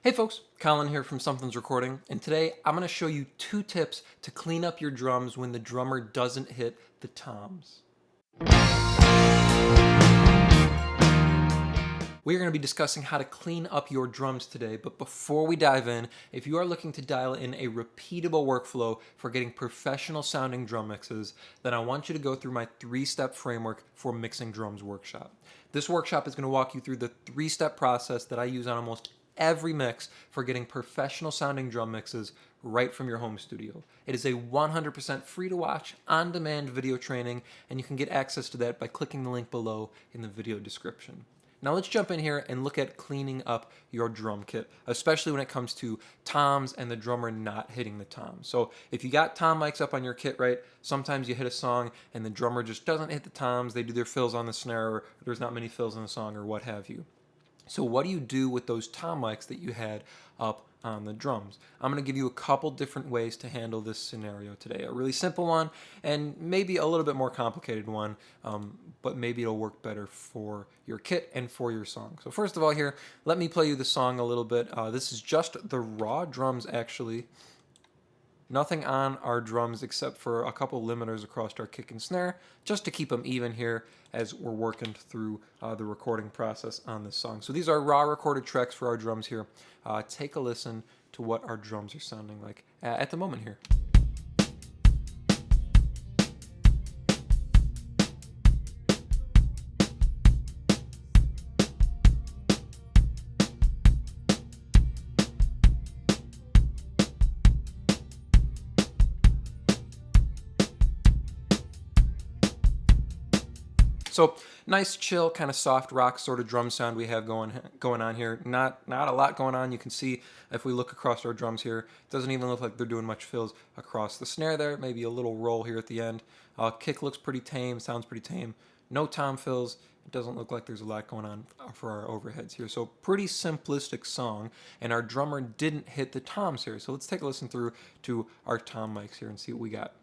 Hey folks, Colin here from Sumthins Recording, and today I'm going to show you 2 tips to clean up your drums when the drummer doesn't hit the toms. We are going to be discussing how to clean up your drums today, but before we dive in, if you are looking to dial in a repeatable workflow for getting professional sounding drum mixes, then I want you to go through my 3-step framework for Mixing Drums workshop. This workshop is going to walk you through the 3-step process that I use on almost every mix for getting professional sounding drum mixes right from your home studio. It is a 100% free to watch, on-demand video training, and you can get access to that by clicking the link below in the video description. Now let's jump in here and look at cleaning up your drum kit, especially when it comes to toms and the drummer not hitting the toms. So if you got tom mics up on your kit, right, sometimes you hit a song and the drummer just doesn't hit the toms, they do their fills on the snare, or there's not many fills in the song, or what have you. So what do you do with those tom mics that you had up on the drums? I'm going to give you a couple different ways to handle this scenario today. A really simple one and maybe a little bit more complicated one, but maybe it'll work better for your kit and for your song. So first of all here, let me play you the song a little bit. This is just the raw drums actually. Nothing on our drums except for a couple limiters across our kick and snare, just to keep them even here as we're working through the recording process on this song. So these are raw recorded tracks for our drums here. Take a listen to what our drums are sounding like at the moment here. So nice, chill, kind of soft rock sort of drum sound we have going on here. Not a lot going on. You can see if we look across our drums here, it doesn't even look like they're doing much fills across the snare there. Maybe a little roll here at the end. Kick looks pretty tame, sounds pretty tame. No tom fills. It doesn't look like there's a lot going on for our overheads here. So pretty simplistic song, and our drummer didn't hit the toms here. So let's take a listen through to our tom mics here and see what we got.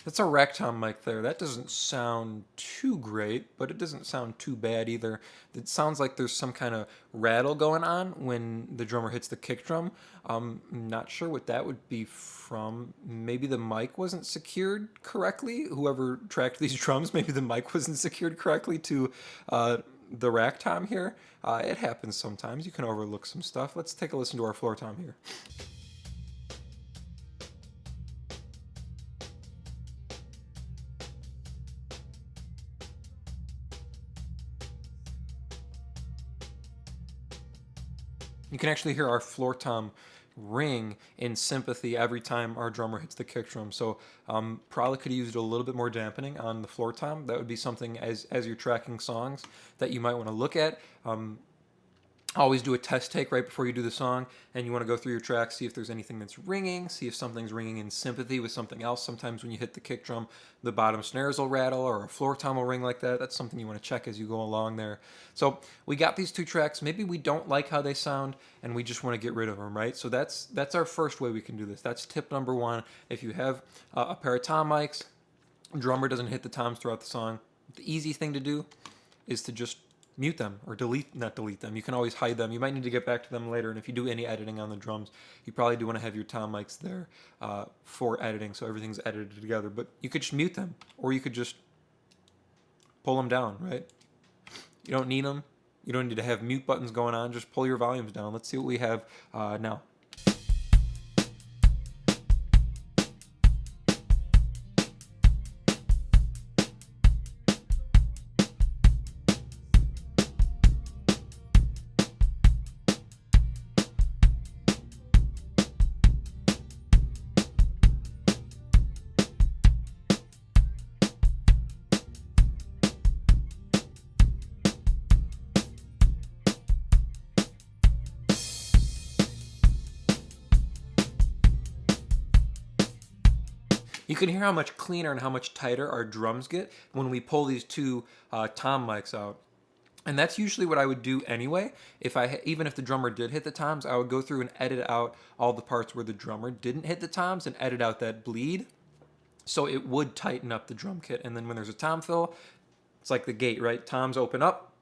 That's a rack tom mic there. That doesn't sound too great, but it doesn't sound too bad either. It sounds like there's some kind of rattle going on when the drummer hits the kick drum. Not sure what that would be from. Maybe the mic wasn't secured correctly. Whoever tracked these drums, maybe the mic wasn't secured correctly to the rack tom here. It happens sometimes. You can overlook some stuff. Let's take a listen to our floor tom here. You can actually hear our floor tom ring in sympathy every time our drummer hits the kick drum. So probably could have used a little bit more dampening on the floor tom. That would be something as you're tracking songs that you might want to look at. Always do a test take right before you do the song, and you want to go through your tracks, see if there's anything that's ringing, see if something's ringing in sympathy with something else. Sometimes when you hit the kick drum, the bottom snares will rattle or a floor tom will ring like that. That's something you want to check as you go along there. So we got these 2 tracks. Maybe we don't like how they sound and we just want to get rid of them, right? So that's our first way we can do this. That's tip number 1. If you have a pair of tom mics, drummer doesn't hit the toms throughout the song, the easy thing to do is to just mute them or not delete them. You can always hide them. You might need to get back to them later. And if you do any editing on the drums, you probably do want to have your tom mics there for editing, so everything's edited together. But you could just mute them, or you could just pull them down, right? You don't need them. You don't need to have mute buttons going on. Just pull your volumes down. Let's see what we have now. You can hear how much cleaner and how much tighter our drums get when we pull these 2 tom mics out. And that's usually what I would do anyway. Even if the drummer did hit the toms, I would go through and edit out all the parts where the drummer didn't hit the toms and edit out that bleed. So it would tighten up the drum kit. And then when there's a tom fill, it's like the gate, right? Toms open up,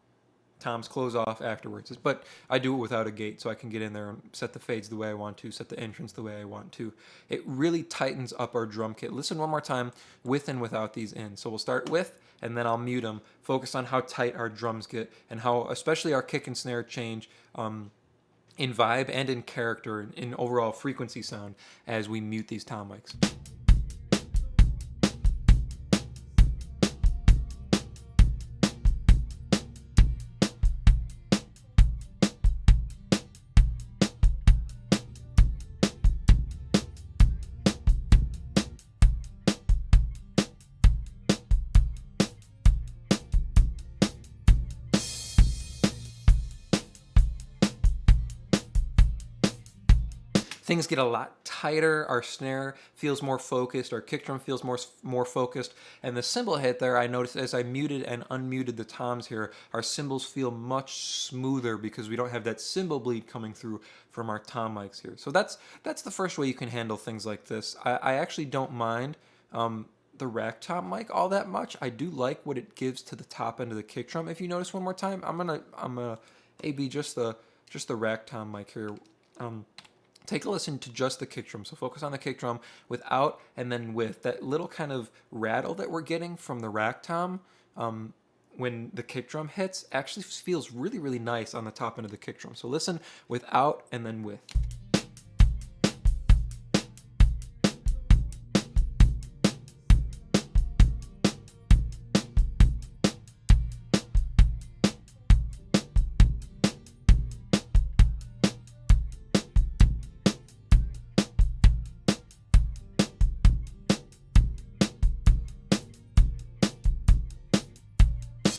toms close off afterwards. But I do it without a gate, so I can get in there and set the fades the way I want to, set the entrance the way I want to. It really tightens up our drum kit. Listen one more time, with and without these in. So we'll start with, and then I'll mute them. Focus on how tight our drums get and how, especially our kick and snare change in vibe and in character, in overall frequency sound as we mute these tom mics. Things get a lot tighter, our snare feels more focused, our kick drum feels more focused, and the cymbal hit there, I noticed as I muted and unmuted the toms here, our cymbals feel much smoother because we don't have that cymbal bleed coming through from our tom mics here. So that's the first way you can handle things like this. I actually don't mind the rack tom mic all that much. I do like what it gives to the top end of the kick drum. If you notice one more time, I'm gonna A/B just the rack tom mic here. Take a listen to just the kick drum. So focus on the kick drum without and then with. That little kind of rattle that we're getting from the rack tom when the kick drum hits actually feels really, really nice on the top end of the kick drum. So listen without and then with.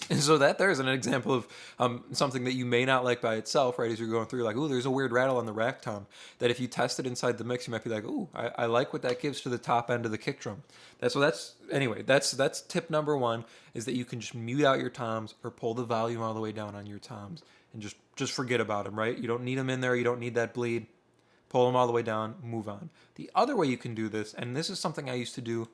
And so that there's an example of something that you may not like by itself, right? As you're going through, like, ooh, there's a weird rattle on the rack tom. That if you test it inside the mix, you might be like, ooh, I like what that gives to the top end of the kick drum. That's tip number one, is that you can just mute out your toms or pull the volume all the way down on your toms and just forget about them, right? You don't need them in there. You don't need that bleed. Pull them all the way down, move on. The other way you can do this, and this is something I used to do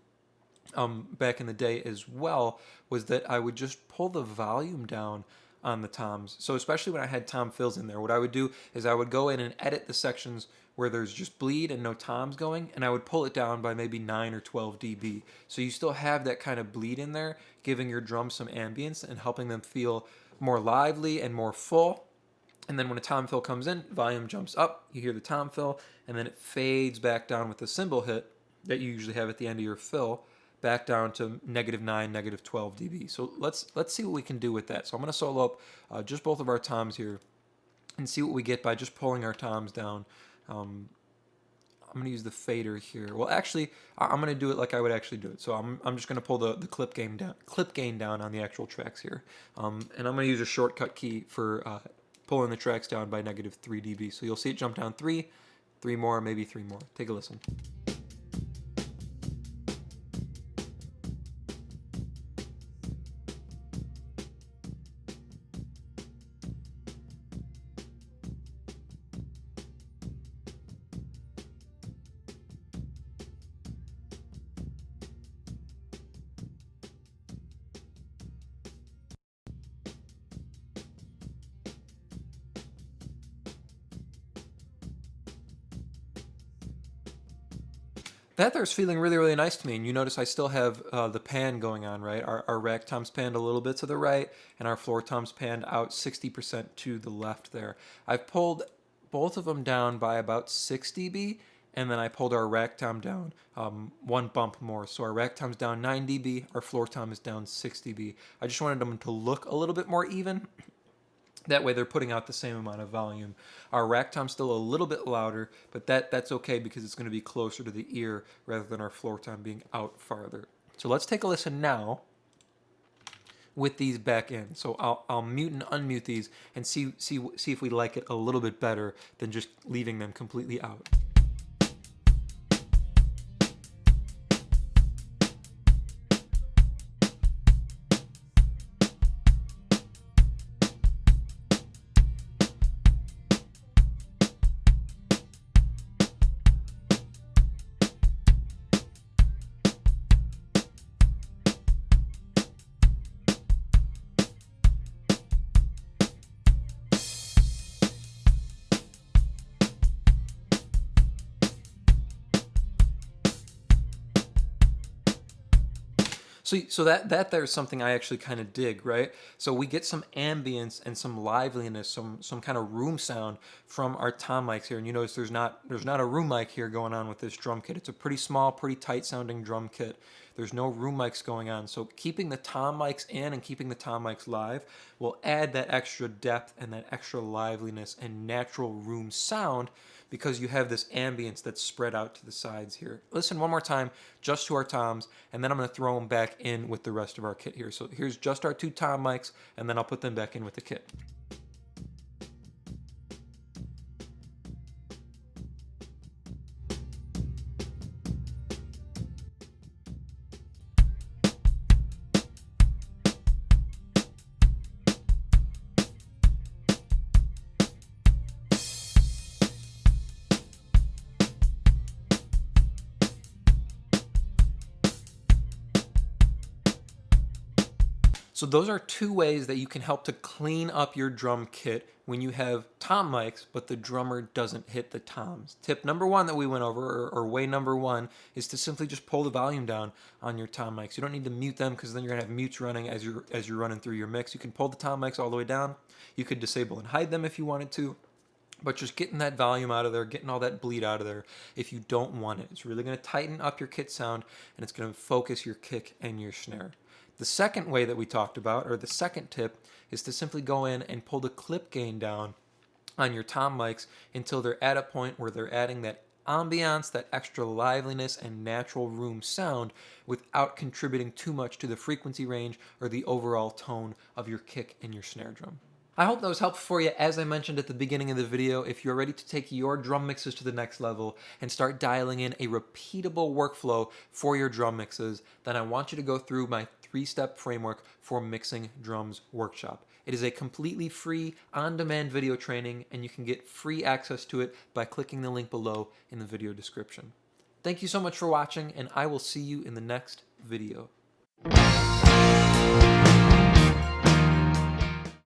back in the day as well, was that I would just pull the volume down on the toms. So especially when I had tom fills in there, what I would do is I would go in and edit the sections where there's just bleed and no toms going, and I would pull it down by maybe 9 or 12 dB. So you still have that kind of bleed in there, giving your drums some ambience and helping them feel more lively and more full. And then when a tom fill comes in, volume jumps up, you hear the tom fill, and then it fades back down with the cymbal hit that you usually have at the end of your fill, back down to -9, -12 dB. So let's see what we can do with that. So I'm going to solo up just both of our toms here and see what we get by just pulling our toms down. I'm going to use the fader here. Well, actually, I'm going to do it like I would actually do it. So I'm just going to pull the clip gain down on the actual tracks here. And I'm going to use a shortcut key for pulling the tracks down by -3 dB. So you'll see it jump down 3 more, maybe 3 more. Take a listen. That there's feeling really, really nice to me. And you notice I still have the pan going on, right? Our rack toms panned a little bit to the right, and our floor toms panned out 60% to the left there. I've pulled both of them down by about 6 dB, and then I pulled our rack tom down one bump more. So our rack tom's down 9 dB, our floor tom is down 6 dB. I just wanted them to look a little bit more even. That way they're putting out the same amount of volume. Our rack tom's still a little bit louder, but that's okay because it's going to be closer to the ear rather than our floor tom being out farther. So let's take a listen now with these back in. So I'll mute and unmute these and see if we like it a little bit better than just leaving them completely out. So that there's something I actually kind of dig, right? So we get some ambience and some liveliness, some kind of room sound from our tom mics here. And you notice there's not a room mic here going on with this drum kit. It's a pretty small, pretty tight sounding drum kit. There's no room mics going on. So keeping the tom mics in and keeping the tom mics live will add that extra depth and that extra liveliness and natural room sound, because you have this ambience that's spread out to the sides here. Listen one more time, just to our toms, and then I'm going to throw them back in with the rest of our kit here. So here's just our two tom mics, and then I'll put them back in with the kit. So those are two ways that you can help to clean up your drum kit when you have tom mics, but the drummer doesn't hit the toms. Tip number one that we went over, or way number one, is to simply just pull the volume down on your tom mics. You don't need to mute them, because then you're gonna have mutes running as you're running through your mix. You can pull the tom mics all the way down. You could disable and hide them if you wanted to. But just getting that volume out of there, getting all that bleed out of there if you don't want it. It's really going to tighten up your kit sound, and it's going to focus your kick and your snare. The second way that we talked about, or the second tip, is to simply go in and pull the clip gain down on your tom mics until they're at a point where they're adding that ambiance, that extra liveliness and natural room sound without contributing too much to the frequency range or the overall tone of your kick and your snare drum. I hope that was helpful for you. As I mentioned at the beginning of the video, if you're ready to take your drum mixes to the next level and start dialing in a repeatable workflow for your drum mixes, then I want you to go through my 3-step framework for Mixing Drums Workshop. It is a completely free, on-demand video training, and you can get free access to it by clicking the link below in the video description. Thank you so much for watching, and I will see you in the next video.